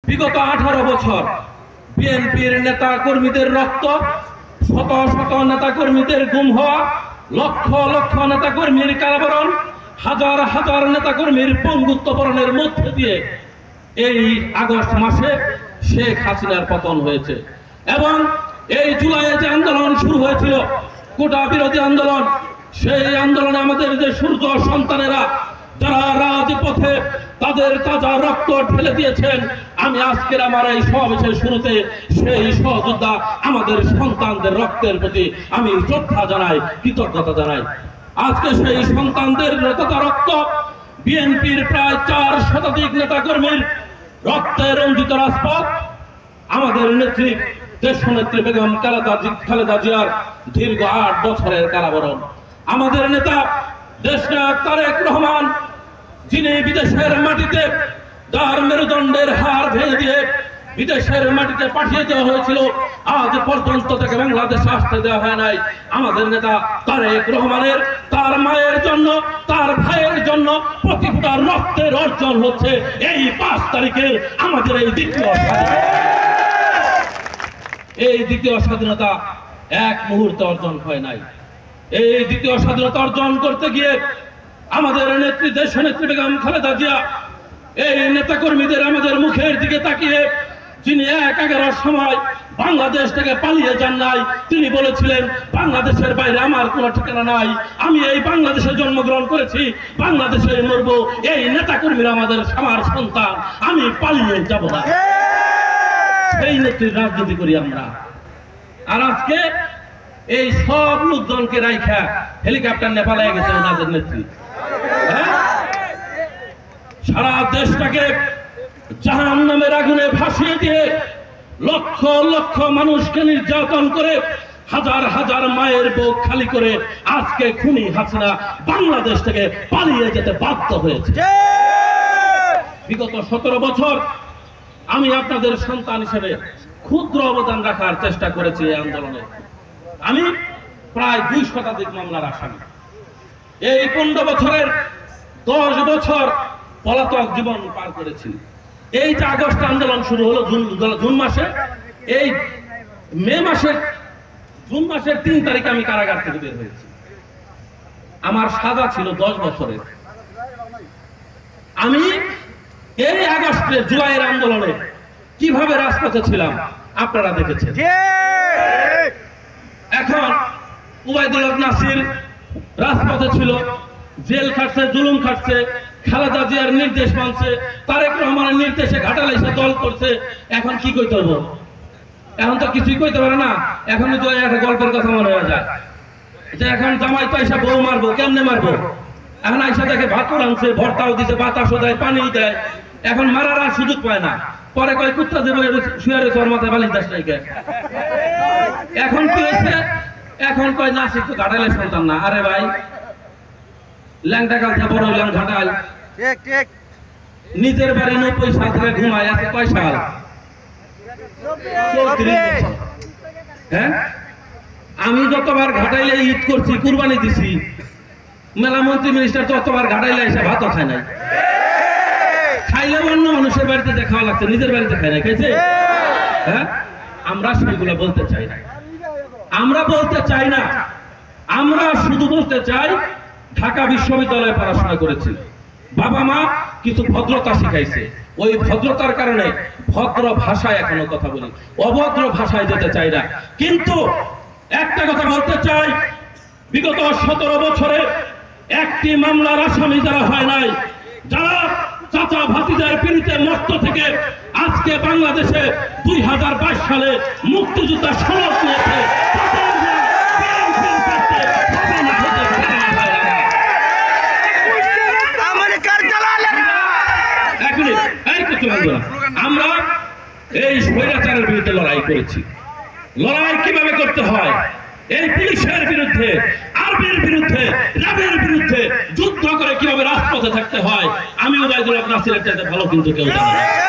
বিগত 18 বছর বিএনপির নেতা কর্মীদের রক্ত, শত শত নেতা কর্মীদের গুম হওয়া, লক্ষ লক্ষ নেতা কর্মীর কারাবরণ, হাজার হাজার নেতা কর্মীর পঙ্গুত্ব বরণের মধ্যে দিয়ে এই আগস্ট মাসে শেখ হাসিনার পতন হয়েছে। এবং এই জুলাইয়ে যে আন্দোলন শুরু হয়েছিল, কোটা বিরোধী আন্দোলন, সেই আন্দোলনে আমাদের যে সূর্য সন্তানেরা যারা রাজপথে তাদের তাজা রক্ত ঢেলে দিয়েছেন, আমি আজকের আমার এই সমাবেশের শুরুতে সেই সহযোদ্ধা আমাদের সন্তানদের রক্তের প্রতি আমি শ্রদ্ধা জানাই, কৃতজ্ঞতা জানাই। আজকে সেই সন্তানদের রক্ত, বিএনপির প্রায় 4 শতাধিক নেতা কর্মীর রক্তে রঞ্জিত রাজপথ, আমাদের নেত্রী দেশনেত্রী বেগম খালেদা জিয়ার দীর্ঘ 8 বছরের কারাবরণ, আমাদের নেতা দেশনায়ক তারেক রহমান, যিনি বিদেশের মাটিতে যার মেরুদণ্ডের হাড় ভেঙে দিয়ে বিদেশের মাটিতে পাঠিয়ে দেওয়া হয়েছিল, আজ পর্যন্ত তাকে বাংলাদেশে আসতে দেওয়া হয় নাই। আমাদের নেতা তারেক রহমানের তার মায়ের জন্য, তার ভাইয়ের জন্য প্রতি ফোঁটা রক্তের অর্জন হচ্ছে এই 5 তারিখের আমাদের এই দ্বিতীয় স্বাধীনতা। এই দ্বিতীয় স্বাধীনতা এক মুহূর্তে অর্জন হয় নাই। এই দ্বিতীয় স্বাধীনতা অর্জন করতে গিয়ে আমাদের নেত্রী দেশনেত্রী বেগম খালেদা জিয়া এই নেতাকর্মীদের আমাদের মুখের দিকে তাকিয়ে, যিনি 11 সময় বাংলাদেশ থেকে পালিয়ে যান নাই, তিনি বলেছিলেন বাংলাদেশের বাইরে আমার কোনো ঠিকানা নাই, আমি এই বাংলাদেশে জন্মগ্রহণ করেছি, বাংলাদেশে মরবো, এই নেতাকর্মীরা আমার সন্তান, আমি পালিয়ে যাব না। সেই নেত্রীর রাজনীতি করি আমরা। আর আজকে এই সব লোকজনকে রাইখা হেলিকপ্টার নেপালে গেছে ওনাদের নেত্রী। সারা দেশটাকে জাহান্নামের আগুনে ভাসিয়ে দিয়ে লক্ষ লক্ষ মানুষকে নির্যাতন করে হাজার হাজার মায়ের বুক খালি করে আজকে খুনি হাসিনা বাংলাদেশ থেকে পালিয়ে যেতে বাধ্য হয়েছে। বিগত 17 বছর আমি আপনাদের সন্তান হিসেবে ক্ষুদ্র অবদান রাখার চেষ্টা করেছি এই আন্দোলনে। আমি প্রায় 2 শতাধিক মামলার আসামি। এই 15 বছরের 10 বছর পলাতক জীবন পার করেছি। এই যে আগস্ট আন্দোলন শুরু হলো জুন মাসে, এই জুন মাসের 3 তারিখে আমি কারাগার থেকে বের হয়েছি। আমার সাজা ছিল 10 বছরের। আমি এই আগস্টে জুলাইয়ের আন্দোলনে কিভাবে রাজপথে ছিলাম আপনারা দেখেছেন। এখন উবাইদুল হক নাসির রাজপথে ছিল, জেল খাটছে, জুলুম খাটছে, খালেদা জিয়ার নির্দেশ মানছে, তারেক রহমানের নির্দেশে ঘাটালে এসে দল করছে। এখন কি কইতে হবে? এখন তো কিছুই কইতে পারে না। এখন তো একটা গল্পের কথা মনে হয়ে যায় যে এখন জামাই তো এসে বউ মারবো, কেমনে মারবো? এখন আইসা দেখে ভাত আনছে, ভর্তাও দিছে, বাতাসও দেয়, পানি দেয়, এখন মারার আর সুযোগ পায় না। পরে কয় কুত্তা দেবো শুয়ে রয়েছে ওর মাথায় বালিশ দাস নাই। এখন কি হয়েছে? এখন কয় নাসির তো ঘাটালের সন্তান না। আরে ভাই, ল্যাংটা কালটা বড় হইলাম ঘাটাল, নিজের বাড়ি 90 সাল থেকে ঘুমায় আছে কয় সাল? 34 বছর। হ্যাঁ, আমি যতবার ঘাটাইলে ঈদ করছি, কুরবানি দিছি, মেলা মন্ত্রী মিনিস্টার যতবার ঘাটাইলে এসে ভাতও খায় নাই। খাইলে অন্য মানুষের বাড়িতে দেখাও লাগছে, নিজের বাড়িতে খায় নাই। খাইছে? হ্যাঁ, আমরা সেগুলো বলতে চাই না। আমরা বলতে চাই না, আমরা শুধু বলতে চাই ঢাকা বিশ্ববিদ্যালয়ে পড়াশোনা করেছি, বাবা মা কিছু ভদ্রতা শিখাইছে, ওই ভদ্রতার কারণে ভদ্র ভাষায় এখনো কথা বলি, অভদ্র ভাষায় যেতে চাই না। কিন্তু একটা কথা বলতে চাই, বিগত 17 বছরে একটি মামলার আসামি যারা হয় নাই, যারা চাচা ভাতিজার পিড়িতে মস্ত থেকে আজকে বাংলাদেশে 2022 সালে মুক্তিযোদ্ধা সনদ নিয়েছে, আমরা এই স্বৈরাচারের বিরুদ্ধে লড়াই করেছি। লড়াই কিভাবে করতে হয়? এই পুলিশের বিরুদ্ধে, আর্মির বিরুদ্ধে, র্যাবের বিরুদ্ধে যুদ্ধ করে কিভাবে রাজপথে থাকতে হয় আমি উবাইদুল হক নাসিরের চাইতে ভালো কিন্তু কেউ জানে না।